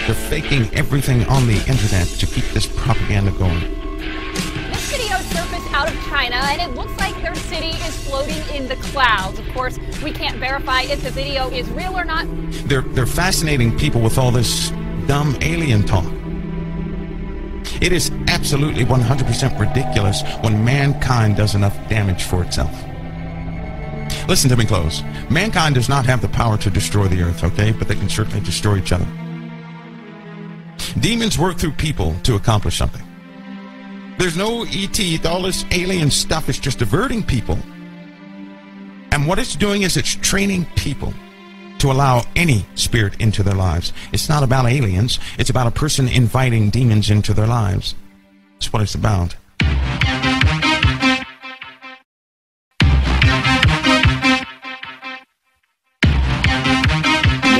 They're faking everything on the internet to keep this propaganda going. This video surfaced out of China, and it looks like their city is floating in the clouds. Of course, we can't verify if the video is real or not. They're fascinating people with all this dumb alien talk. It is absolutely 100% ridiculous when mankind does enough damage for itself. Listen to me close. Mankind does not have the power to destroy the earth, okay? But they can certainly destroy each other. Demons work through people to accomplish something. There's no ET, all this alien stuff is just diverting people. And what it's doing is it's training people to allow any spirit into their lives. It's not about aliens. It's about a person inviting demons into their lives. That's what it's about.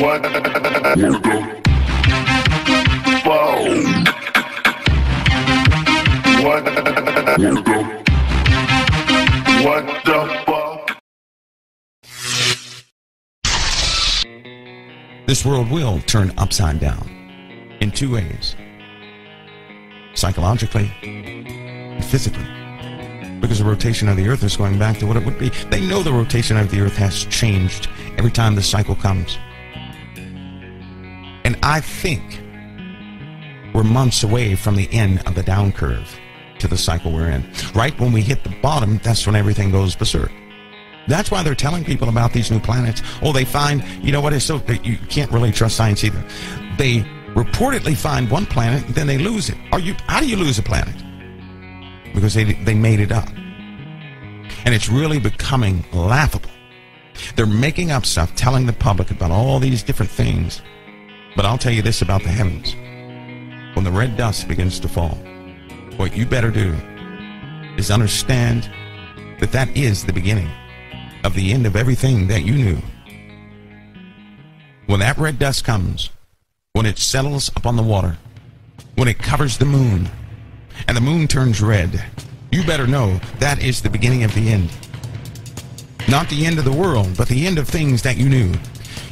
What? Whoa. What? What the fuck? This world will turn upside down in two ways. Psychologically and physically. Because the rotation of the earth is going back to what it would be. They know the rotation of the earth has changed every time the cycle comes. And I think we're months away from the end of the down curve to the cycle we're in. Right when we hit the bottom, that's when everything goes berserk. That's why they're telling people about these new planets. Oh, they find, you know what, it's so, you can't really trust science either. They reportedly find one planet, then they lose it. How do you lose a planet? Because they made it up. And it's really becoming laughable. They're making up stuff, telling the public about all these different things. But I'll tell you this about the heavens. When the red dust begins to fall, what you better do is understand that that is the beginning of the end of everything that you knew. When that red dust comes, when it settles upon the water, when it covers the moon, and the moon turns red, you better know that is the beginning of the end. Not the end of the world, but the end of things that you knew.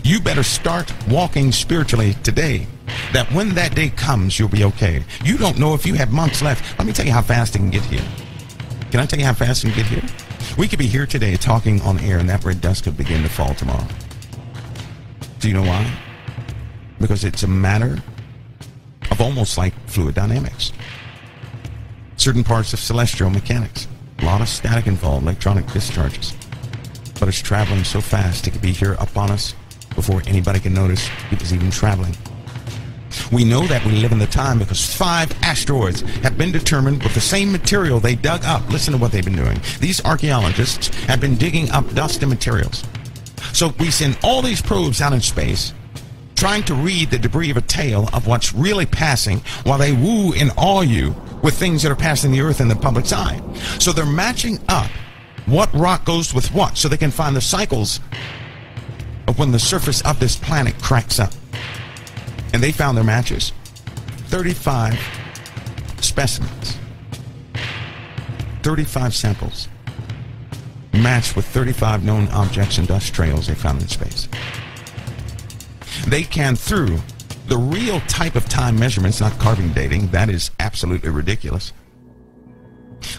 You better start walking spiritually today, that when that day comes, you'll be okay. You don't know if you have months left. Let me tell you how fast it can get here. Can I tell you how fast it can get here? We could be here today talking on air, and that red dust could begin to fall tomorrow. Do you know why? Because it's a matter of almost like fluid dynamics. Certain parts of celestial mechanics. A lot of static involved, electronic discharges. But it's traveling so fast, it could be here up on us before anybody can notice it was even traveling. We know that we live in the time because 5 asteroids have been determined with the same material they dug up. Listen to what they've been doing. These archaeologists have been digging up dust and materials. So we send all these probes out in space, trying to read the debris of a tale of what's really passing while they woo and awe you with things that are passing the earth in the public's eye. So they're matching up what rock goes with what so they can find the cycles of when the surface of this planet cracks up. And they found their matches. 35 specimens. 35 samples matched with 35 known objects and dust trails they found in space. They can, through the real type of time measurements, not carbon dating, that is absolutely ridiculous.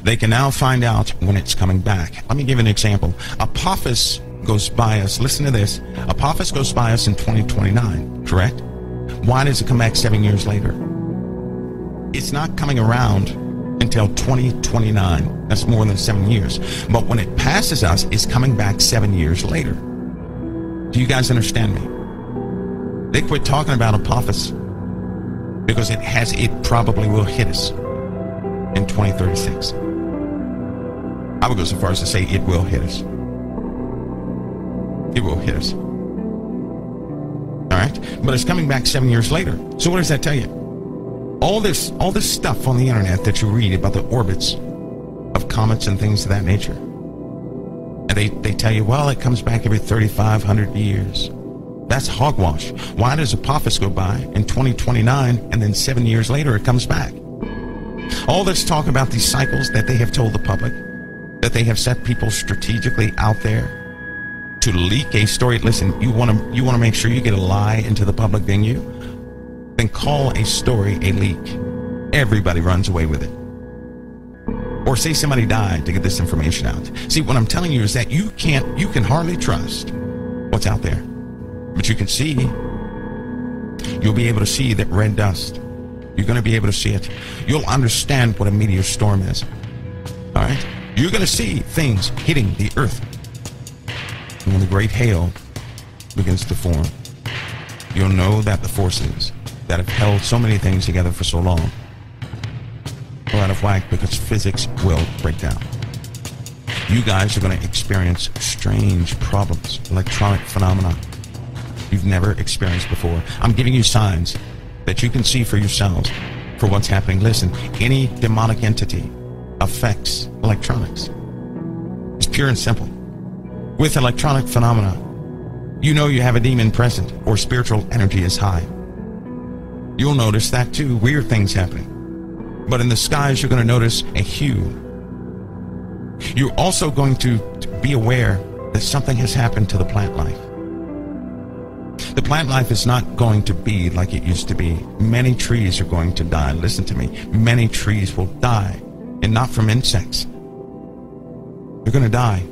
They can now find out when it's coming back. Let me give you an example. Apophis goes by us, listen to this, Apophis goes by us in 2029, correct? Why does it come back 7 years later? It's not coming around until 2029. That's more than 7 years. But when it passes us, it's coming back 7 years later. Do you guys understand me? They quit talking about Apophis because it probably will hit us in 2036. I would go so far as to say it will hit us. It will hit us. All right? But it's coming back 7 years later. So what does that tell you? All this stuff on the internet that you read about the orbits of comets and things of that nature. And they tell you, well, it comes back every 3,500 years. That's hogwash. Why does Apophis go by in 2029 and then 7 years later it comes back? All this talk about these cycles that they have told the public, that they have set people strategically out there to leak a story. Listen, you want to make sure you get a lie into the public venue? then call a story a leak. Everybody runs away with it. Or say somebody died to get this information out. See, what I'm telling you is that you can hardly trust what's out there. But you can see, you'll be able to see that red dust. You're going to be able to see it. You'll understand what a meteor storm is. All right? You're going to see things hitting the earth. And when the great hail begins to form, you'll know that the forces that have held so many things together for so long are out of whack, because physics will break down. You guys are going to experience strange problems, electronic phenomena you've never experienced before. I'm giving you signs that you can see for yourselves for what's happening. Listen, any demonic entity affects electronics. It's pure and simple. With electronic phenomena, you know you have a demon present or spiritual energy is high. You'll notice that too, weird things happening. But in the skies, you're going to notice a hue. You're also going to be aware that something has happened to the plant life. The plant life is not going to be like it used to be. Many trees are going to die. Listen to me. Many trees will die, and not from insects. They're going to die.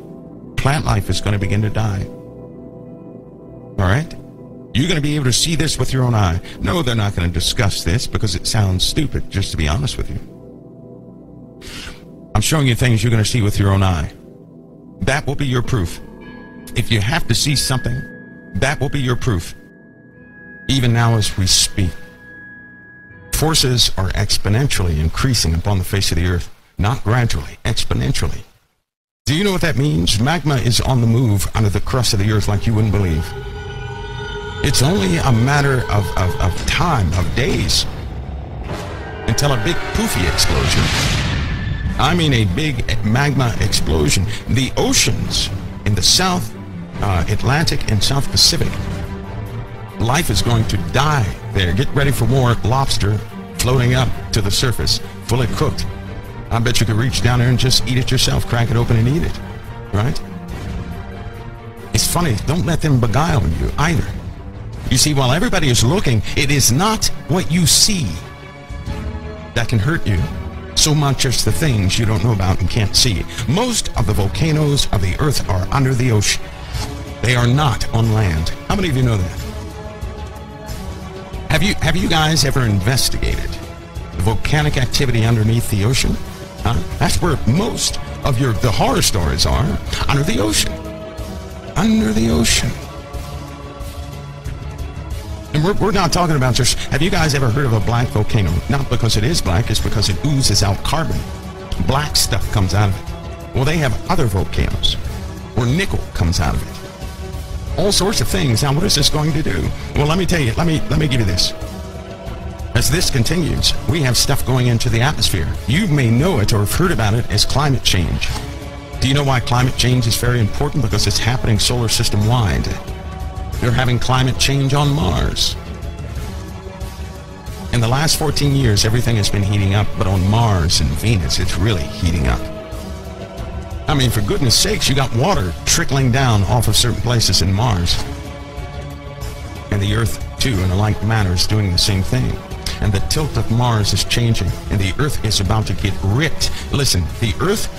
Plant life is going to begin to die. All right? You're going to be able to see this with your own eye. No, they're not going to discuss this because it sounds stupid, just to be honest with you. I'm showing you things you're going to see with your own eye. That will be your proof. If you have to see something, that will be your proof. Even now as we speak, forces are exponentially increasing upon the face of the earth. Not gradually, exponentially. Do you know what that means? Magma is on the move under the crust of the earth like you wouldn't believe. It's only a matter of time, of days, until a big poofy explosion. I mean a big magma explosion. The oceans in the South Atlantic and South Pacific, life is going to die there. Get ready for more lobster floating up to the surface, fully cooked. I bet you could reach down there and just eat it yourself, crack it open and eat it, right? It's funny, don't let them beguile you either. You see, while everybody is looking, it is not what you see that can hurt you so much as the things you don't know about and can't see. Most of the volcanoes of the earth are under the ocean. They are not on land. How many of you know that? Have you guys ever investigated the volcanic activity underneath the ocean? That's where most of the horror stories are, under the ocean. Under the ocean. And we're not talking about just, have you guys ever heard of a black volcano? Not because it is black, it's because it oozes out carbon. Black stuff comes out of it. Well, they have other volcanoes where nickel comes out of it. All sorts of things. Now, what is this going to do? Well, let me tell you, let me give you this. As this continues, we have stuff going into the atmosphere. You may know it or have heard about it as climate change. Do you know why climate change is very important? Because it's happening solar system wide. They're having climate change on Mars. In the last 14 years, everything has been heating up, but on Mars and Venus, it's really heating up. I mean, for goodness sakes, you got water trickling down off of certain places in Mars. And the Earth, too, in a like manner, is doing the same thing. And the tilt of Mars is changing, and the Earth is about to get ripped. Listen, the Earth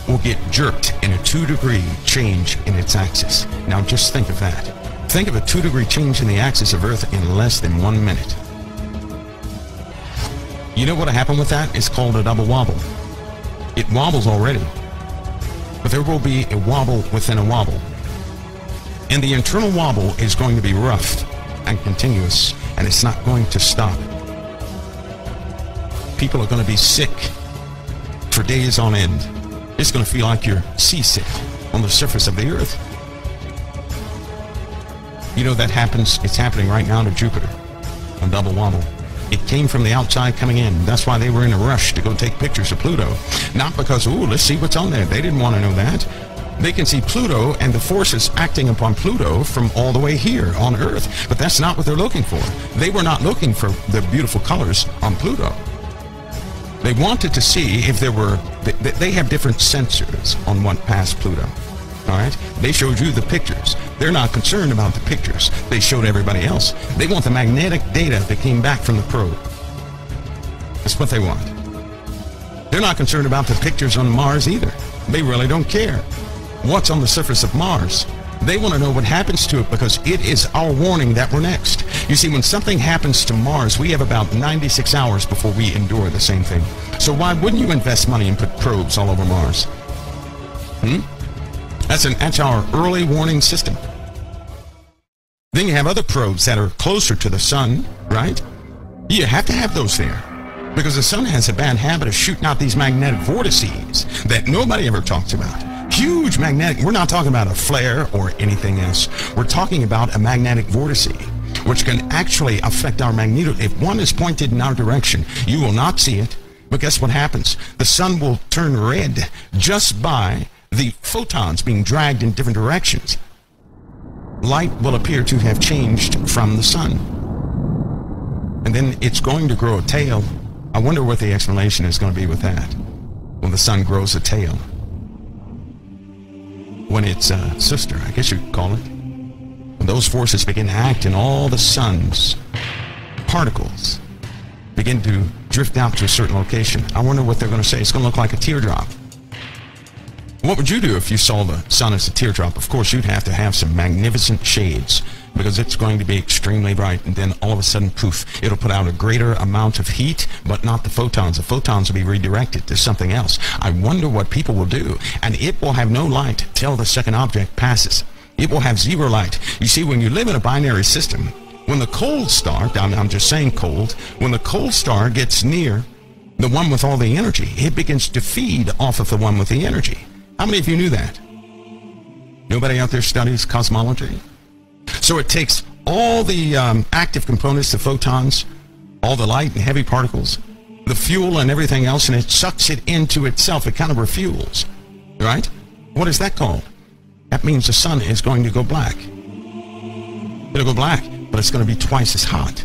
will get jerked in a 2-degree change in its axis. Now, just think of that. Think of a 2-degree change in the axis of Earth in less than 1 minute. You know what happened with that? It's called a double wobble. It wobbles already. But there will be a wobble within a wobble. And the internal wobble is going to be rough and continuous, and it's not going to stop. People are going to be sick for days on end. It's going to feel like you're seasick on the surface of the Earth. You know that happens, it's happening right now to Jupiter, a double wobble. It came from the outside coming in. That's why they were in a rush to go take pictures of Pluto. Not because, ooh, let's see what's on there. They didn't want to know that. They can see Pluto and the forces acting upon Pluto from all the way here on Earth. But that's not what they're looking for. They were not looking for the beautiful colors on Pluto. They wanted to see if there were, they have different sensors on what passed Pluto. All right? They showed you the pictures. They're not concerned about the pictures they showed everybody else. They want the magnetic data that came back from the probe. That's what they want. They're not concerned about the pictures on Mars either. They really don't care what's on the surface of Mars. They want to know what happens to it, because it is our warning that we're next. You see, when something happens to Mars, we have about 96 hours before we endure the same thing. So why wouldn't you invest money and put probes all over Mars? That's our early warning system. Then you have other probes that are closer to the sun, right? You have to have those there, because the sun has a bad habit of shooting out these magnetic vortices that nobody ever talks about. Huge magnetic, we're not talking about a flare or anything else. We're talking about a magnetic vortice, which can actually affect our magneto. If one is pointed in our direction, you will not see it. But guess what happens? The sun will turn red just by the photons being dragged in different directions. Light will appear to have changed from the sun. And then it's going to grow a tail. I wonder what the explanation is going to be with that. When the sun grows a tail. When its sister, I guess you could call it. When those forces begin to act and all the sun's particles begin to drift out to a certain location, I wonder what they're going to say. It's going to look like a teardrop. What would you do if you saw the sun as a teardrop? Of course, you'd have to have some magnificent shades, because it's going to be extremely bright, and then all of a sudden, poof, it'll put out a greater amount of heat, but not the photons. The photons will be redirected to something else. I wonder what people will do, and it will have no light till the second object passes. It will have zero light. You see, when you live in a binary system, when the cold star, I'm just saying cold, when the cold star gets near the one with all the energy, it begins to feed off of the one with the energy. How many of you knew that? Nobody out there studies cosmology? So it takes all the active components, the photons, all the light and heavy particles, the fuel and everything else, and it sucks it into itself. It kind of refuels, right? What is that called? That means the sun is going to go black. It'll go black, but it's going to be twice as hot.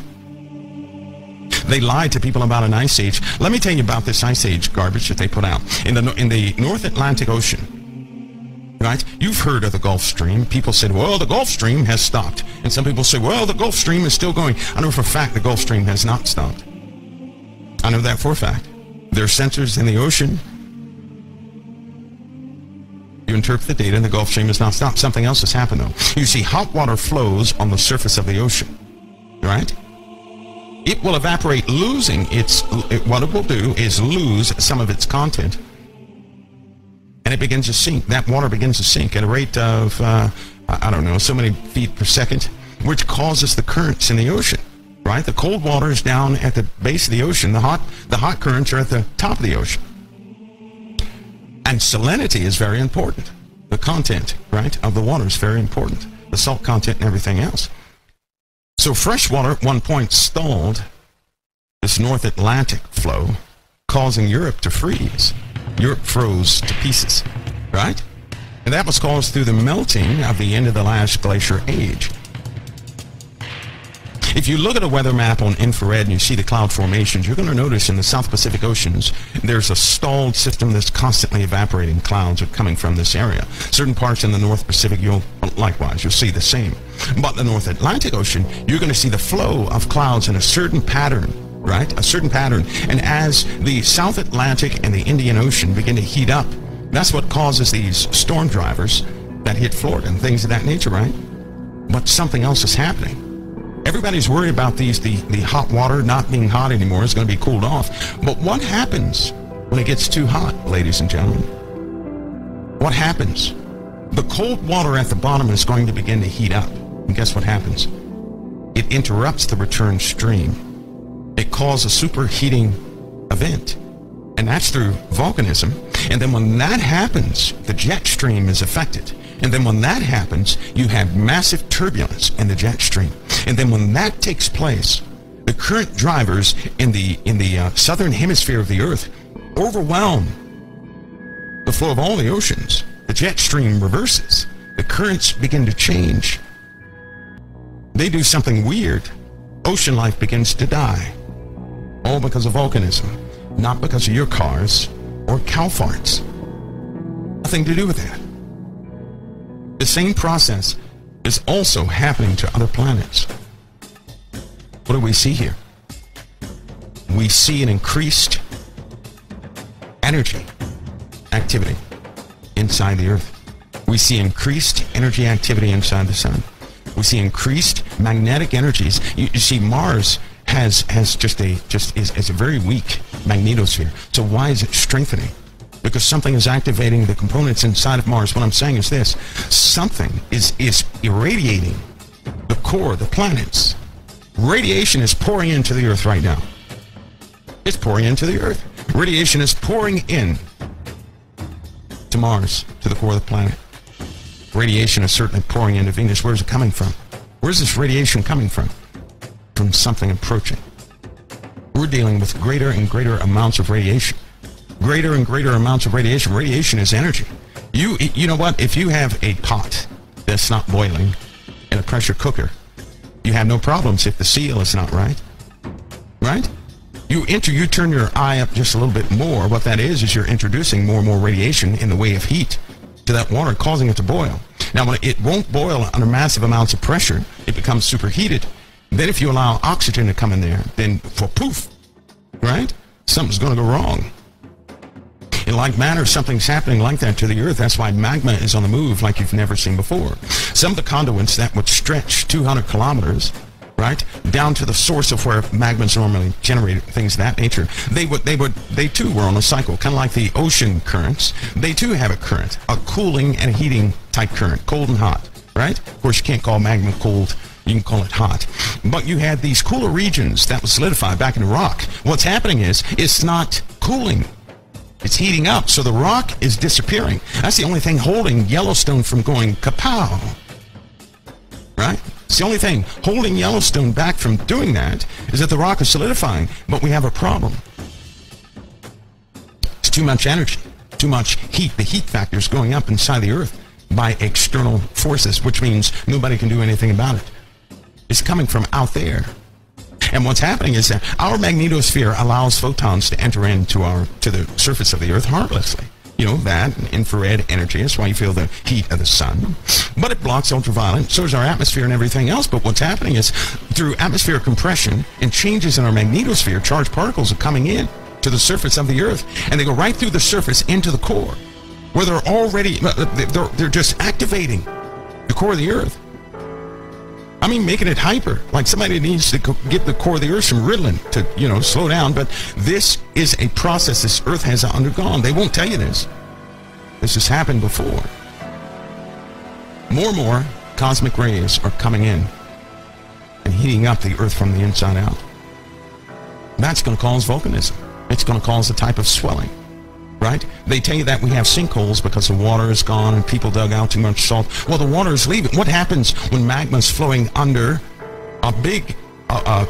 They lied to people about an ice age. Let me tell you about this ice age garbage that they put out. In the North Atlantic Ocean, right? You've heard of the Gulf Stream. People said, well, the Gulf Stream has stopped. And some people say, well, the Gulf Stream is still going. I know for a fact the Gulf Stream has not stopped. I know that for a fact. There are sensors in the ocean. You interpret the data, and the Gulf Stream has not stopped. Something else has happened, though. You see, hot water flows on the surface of the ocean, right? It will evaporate, losing what it will do is lose some of its content, and it begins to sink. That water begins to sink at a rate of, I don't know, so many feet per second, which causes the currents in the ocean, right? The cold water is down at the base of the ocean. The hot currents are at the top of the ocean. And salinity is very important. The content, right, of the water is very important. The salt content and everything else. So fresh water at one point stalled this North Atlantic flow, causing Europe to freeze. Europe froze to pieces, right? And that was caused through the melting of the end of the last glacier age. If you look at a weather map on infrared and you see the cloud formations, you're going to notice in the South Pacific Oceans, there's a stalled system that's constantly evaporating. Clouds are coming from this area. Certain parts in the North Pacific, you'll see the same. But the North Atlantic Ocean, you're going to see the flow of clouds in a certain pattern, right? A certain pattern. And as the South Atlantic and the Indian Ocean begin to heat up, that's what causes these storm drivers that hit Florida and things of that nature, right? But something else is happening. Everybody's worried about the hot water not being hot anymore. It's going to be cooled off. But what happens when it gets too hot, ladies and gentlemen? What happens? The cold water at the bottom is going to begin to heat up. And guess what happens? It interrupts the return stream. It causes a superheating event. And that's through volcanism. And then when that happens, the jet stream is affected. And then when that happens, you have massive turbulence in the jet stream. And then when that takes place, the current drivers in the southern hemisphere of the Earth overwhelm the flow of all the oceans. The jet stream reverses. The currents begin to change. They do something weird. Ocean life begins to die. All because of volcanism. Not because of your cars or cow farts. Nothing to do with that. The same process is also happening to other planets. What do we see here? We see an increased energy activity inside the Earth. We see increased energy activity inside the Sun. We see increased magnetic energies. You see, Mars is a very weak magnetosphere. So why is it strengthening? Because something is activating the components inside of Mars. What I'm saying is this: something is irradiating the core, the planets. Radiation is pouring into the Earth right now. It's pouring into the Earth. Radiation is pouring in to Mars, to the core of the planet. Radiation is certainly pouring into Venus. Where's it coming from? Where's this radiation coming from? From something approaching. We're dealing with greater and greater amounts of radiation. Greater and greater amounts of radiation. Radiation is energy. You know what? If you have a pot that's not boiling in a pressure cooker, you have no problems if the seal is not right. Right? You turn your eye up just a little bit more. What that is you're introducing more and more radiation in the way of heat to that water, causing it to boil. Now, when it won't boil under massive amounts of pressure, it becomes superheated. Then if you allow oxygen to come in there, then for poof, right? Something's going to go wrong. In like manner, something's happening like that to the Earth. That's why magma is on the move like you've never seen before. Some of the conduits that would stretch 200 kilometers, right, down to the source of where magma's normally generated, things of that nature, they too were on a cycle, kind of like the ocean currents. They too have a current, a cooling and a heating type current, cold and hot, right? Of course, you can't call magma cold. You can call it hot. But you had these cooler regions that was solidified back in the rock. What's happening is it's not cooling. It's heating up, so the rock is disappearing. That's the only thing holding Yellowstone from going kapow. Right? It's the only thing holding Yellowstone back from doing that is that the rock is solidifying. But we have a problem. It's too much energy, too much heat. The heat factor is going up inside the Earth by external forces, which means nobody can do anything about it. It's coming from out there. And what's happening is that our magnetosphere allows photons to enter into to the surface of the Earth harmlessly. You know, that infrared energy, that's why you feel the heat of the sun. But it blocks ultraviolet, so does our atmosphere and everything else. But what's happening is, through atmospheric compression and changes in our magnetosphere, charged particles are coming in to the surface of the Earth, and they go right through the surface into the core, where they're already, they're just activating the core of the Earth. I mean, making it hyper, like somebody needs to get the core of the Earth some Ritalin to, slow down. But this is a process this Earth has undergone. They won't tell you this. This has happened before. More and more cosmic rays are coming in and heating up the Earth from the inside out. That's going to cause volcanism. It's going to cause a type of swelling. Right? They tell you that we have sinkholes because the water is gone and people dug out too much salt. Well, the water is leaving. What happens when magma is flowing under a big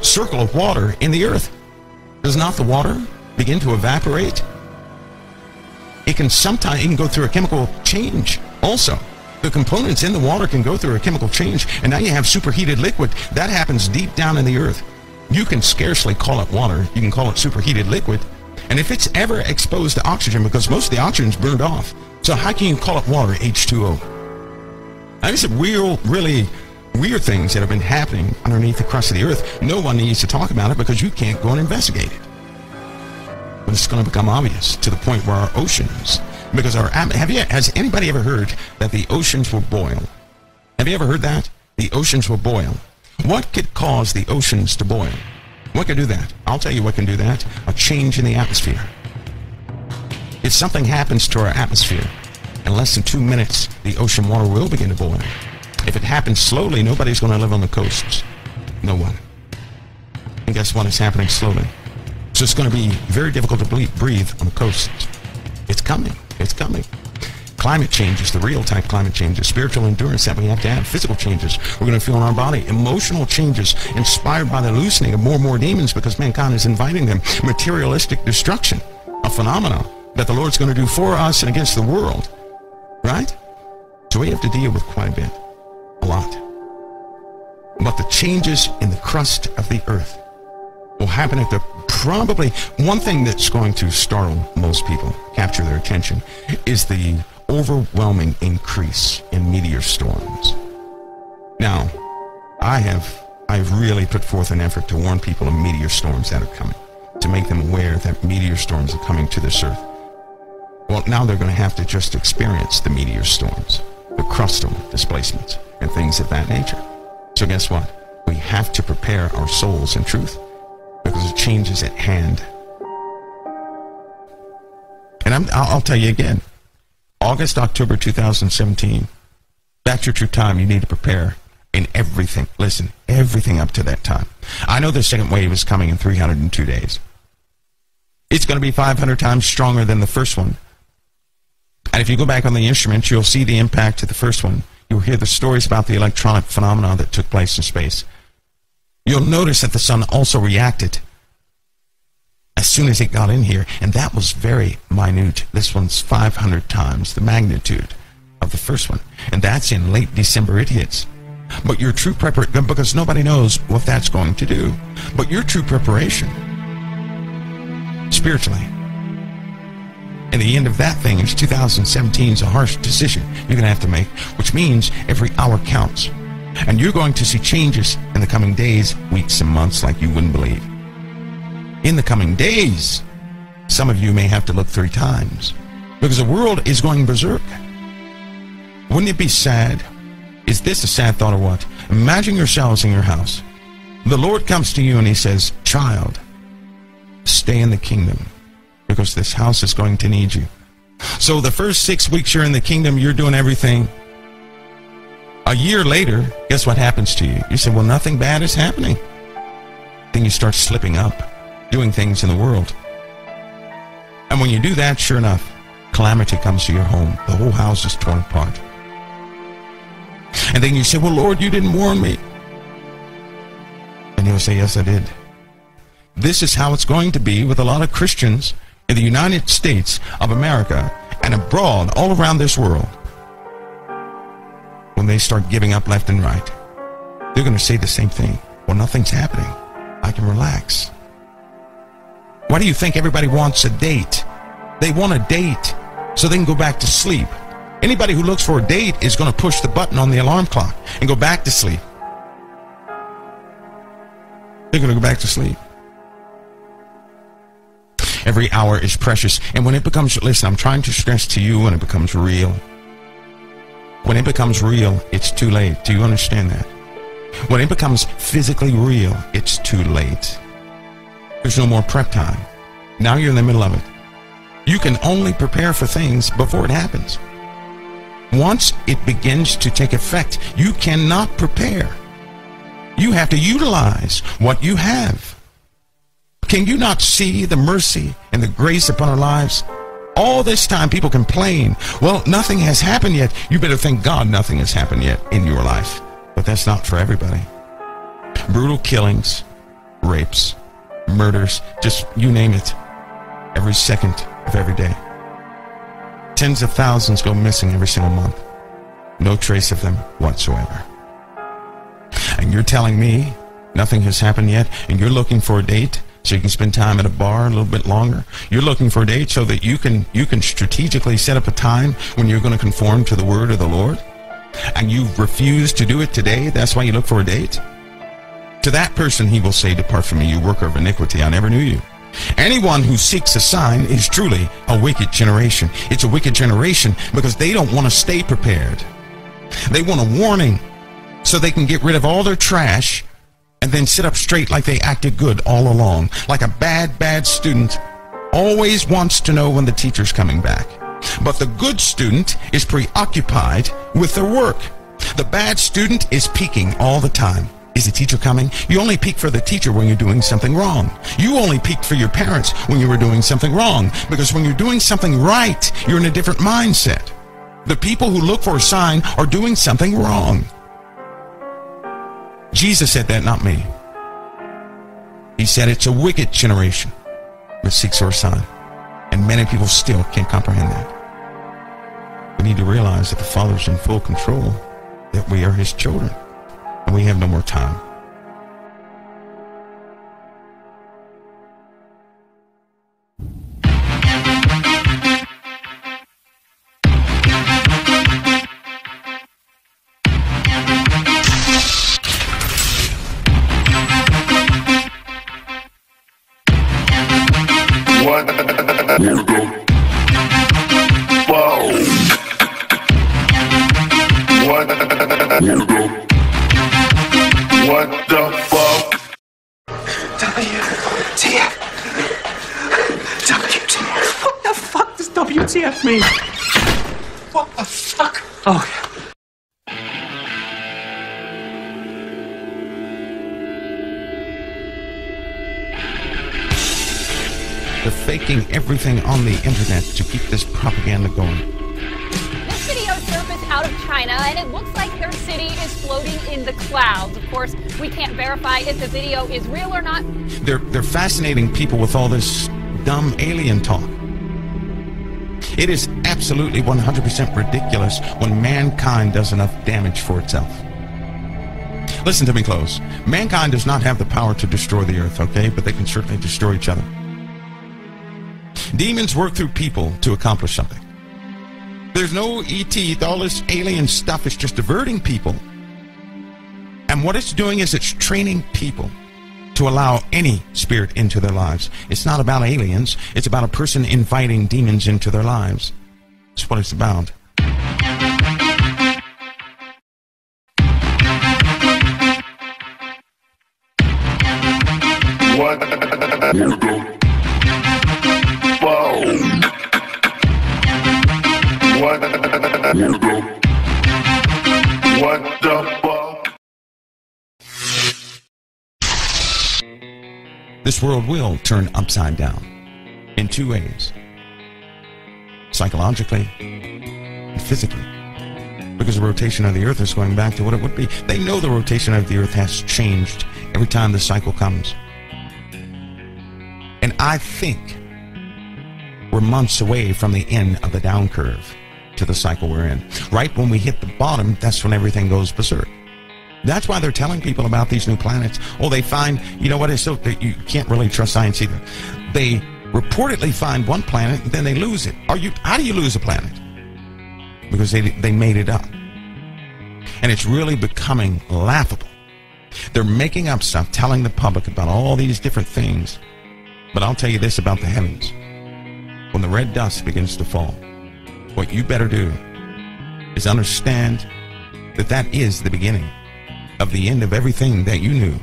circle of water in the Earth? Does not the water begin to evaporate? It can go through a chemical change also. The components in the water can go through a chemical change, and now you have superheated liquid. That happens deep down in the Earth. You can scarcely call it water. You can call it superheated liquid. And if it's ever exposed to oxygen, because most of the oxygen is burned off, so how can you call it water, H2O? Now, these are really weird things that have been happening underneath the crust of the Earth. No one needs to talk about it because you can't go and investigate it. But it's going to become obvious to the point where our oceans, because has anybody ever heard that the oceans will boil? Have you ever heard that? The oceans will boil. What could cause the oceans to boil? What can do that? I'll tell you what can do that. A change in the atmosphere. If something happens to our atmosphere, in less than 2 minutes, the ocean water will begin to boil. If it happens slowly, nobody's going to live on the coasts. No one. And guess what? It's happening slowly. So it's going to be very difficult to breathe on the coasts. It's coming. It's coming. Climate changes, the real type climate changes, spiritual endurance that we have to have, physical changes we're going to feel in our body, emotional changes inspired by the loosening of more and more demons because mankind is inviting them, materialistic destruction, a phenomenon that the Lord's going to do for us and against the world, right? So we have to deal with quite a bit, a lot. But the changes in the crust of the Earth will happen at the probably one thing that's going to startle most people, capture their attention, is the overwhelming increase in meteor storms. Now, I've really put forth an effort to warn people of meteor storms that are coming, to make them aware that meteor storms are coming to this earth. Well, now they're going to have to just experience the meteor storms, the crustal displacements, and things of that nature. So guess what? We have to prepare our souls in truth, because the change is at hand. And I'll tell you again, August, October 2017, that's your true time. You need to prepare in everything. Listen, everything up to that time. I know the second wave is coming in 302 days. It's going to be 500 times stronger than the first one. And if you go back on the instruments, you'll see the impact of the first one. You'll hear the stories about the electronic phenomena that took place in space. You'll notice that the sun also reacted as soon as it got in here, and that was very minute. This one's 500 times the magnitude of the first one, and that's in late December it hits. But your true preparation, because nobody knows what that's going to do, but your true preparation, spiritually, and the end of that thing is 2017 is a harsh decision you're going to have to make, which means every hour counts. And you're going to see changes in the coming days, weeks, and months like you wouldn't believe. In the coming days, some of you may have to look 3 times, because the world is going berserk. Wouldn't it be sad? Is this a sad thought or what? Imagine yourselves in your house. The Lord comes to you and he says, "Child, stay in the kingdom, because this house is going to need you." So the first 6 weeks you're in the kingdom, you're doing everything. A year later, guess what happens to you? You say, "Well, nothing bad is happening." Then you start slipping up, doing things in the world. And when you do that, sure enough, calamity comes to your home. The whole house is torn apart. And then you say, "Well, Lord, you didn't warn me." And he'll say, "Yes, I did." This is how it's going to be with a lot of Christians in the United States of America and abroad, all around this world. When they start giving up left and right, they're going to say the same thing. "Well, nothing's happening. I can relax." Why do you think everybody wants a date? They want a date so they can go back to sleep. Anybody who looks for a date is going to push the button on the alarm clock and go back to sleep. They're going to go back to sleep. Every hour is precious. And when it becomes, listen, I'm trying to stress to you, when it becomes real. When it becomes real, it's too late. Do you understand that? When it becomes physically real, it's too late. There's no more prep time. Now you're in the middle of it. You can only prepare for things before it happens. Once it begins to take effect, you cannot prepare. You have to utilize what you have. Can you not see the mercy and the grace upon our lives? All this time people complain, "Well, nothing has happened yet." You better thank God nothing has happened yet in your life. But that's not for everybody. Brutal killings, rapes, murders, just you name it, every second of every day. Tens of thousands go missing every single month. No trace of them whatsoever. And you're telling me nothing has happened yet, and you're looking for a date so you can spend time at a bar a little bit longer? You're looking for a date so that you can strategically set up a time when you're going to conform to the word of the Lord? And you refuse to do it today? That's why you look for a date? To that person he will say, "Depart from me, you worker of iniquity, I never knew you." Anyone who seeks a sign is truly a wicked generation. It's a wicked generation because they don't want to stay prepared. They want a warning so they can get rid of all their trash and then sit up straight like they acted good all along. Like a bad student always wants to know when the teacher's coming back. But the good student is preoccupied with their work. The bad student is peeking all the time. Is the teacher coming? You only peek for the teacher when you're doing something wrong. You only peek for your parents when you were doing something wrong. Because when you're doing something right, you're in a different mindset. The people who look for a sign are doing something wrong. Jesus said that, not me. He said it's a wicked generation that seeks for a sign. And many people still can't comprehend that. We need to realize that the Father's in full control, that we are his children, and we have no more time. What the fuck? WTF? WTF? What the fuck does WTF mean? What the fuck? Oh, yeah. They're faking everything on the internet to keep this propaganda going. This video surfaced out of China, and it looks like their city is floating in the clouds. Of course, we can't verify if the video is real or not. They're fascinating people with all this dumb alien talk. It is absolutely 100% ridiculous when mankind does enough damage for itself. Listen to me close. Mankind does not have the power to destroy the earth, okay? But they can certainly destroy each other. Demons work through people to accomplish something. There's no ET, all this alien stuff is just diverting people. And what it's doing is it's training people to allow any spirit into their lives. It's not about aliens. It's about a person inviting demons into their lives. That's what it's about. What the fuck? What the fuck? This world will turn upside down in two ways. Psychologically and physically. Because the rotation of the earth is going back to what it would be. They know the rotation of the earth has changed every time the cycle comes. And I think we're months away from the end of the down curve to the cycle we're in. Right when we hit the bottom, that's when everything goes berserk. That's why they're telling people about these new planets. Oh, they find, you know what, it's so that you can't really trust science either. They reportedly find one planet, and then they lose it. How do you lose a planet? Because they made it up. And it's really becoming laughable. They're making up stuff, telling the public about all these different things. But I'll tell you this about the heavens. When the red dust begins to fall, what you better do is understand that that is the beginning of the end of everything that you knew.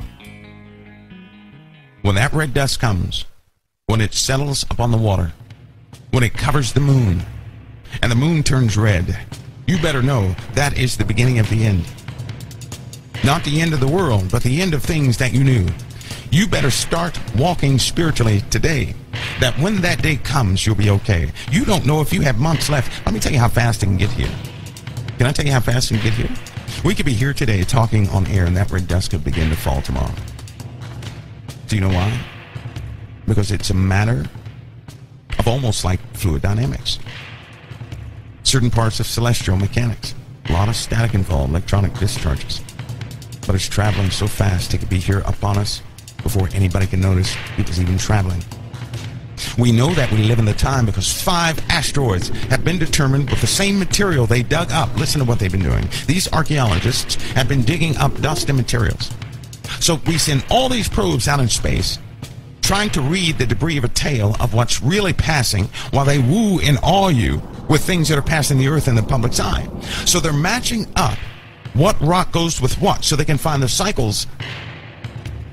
When that red dust comes, when it settles upon the water, when it covers the moon, and the moon turns red, you better know that is the beginning of the end. Not the end of the world, but the end of things that you knew. You better start walking spiritually today, that when that day comes, you'll be okay. You don't know if you have months left. Let me tell you how fast it can get here. Can I tell you how fast it can get here? We could be here today talking on air, and that red dust could begin to fall tomorrow. Do you know why? Because it's a matter of almost like fluid dynamics. Certain parts of celestial mechanics. A lot of static involved, electronic discharges. But it's traveling so fast, it could be here upon us before anybody can notice it was even traveling. We know that we live in the time because 5 asteroids have been determined with the same material they dug up. Listen to what they've been doing. These archaeologists have been digging up dust and materials. So we send all these probes out in space, trying to read the debris of a tale of what's really passing, while they woo and awe you with things that are passing the earth in the public's eye. So they're matching up what rock goes with what, so they can find the cycles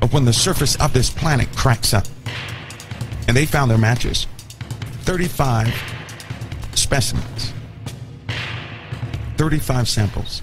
of when the surface of this planet cracks up. And they found their matches. 35 specimens. 35 samples.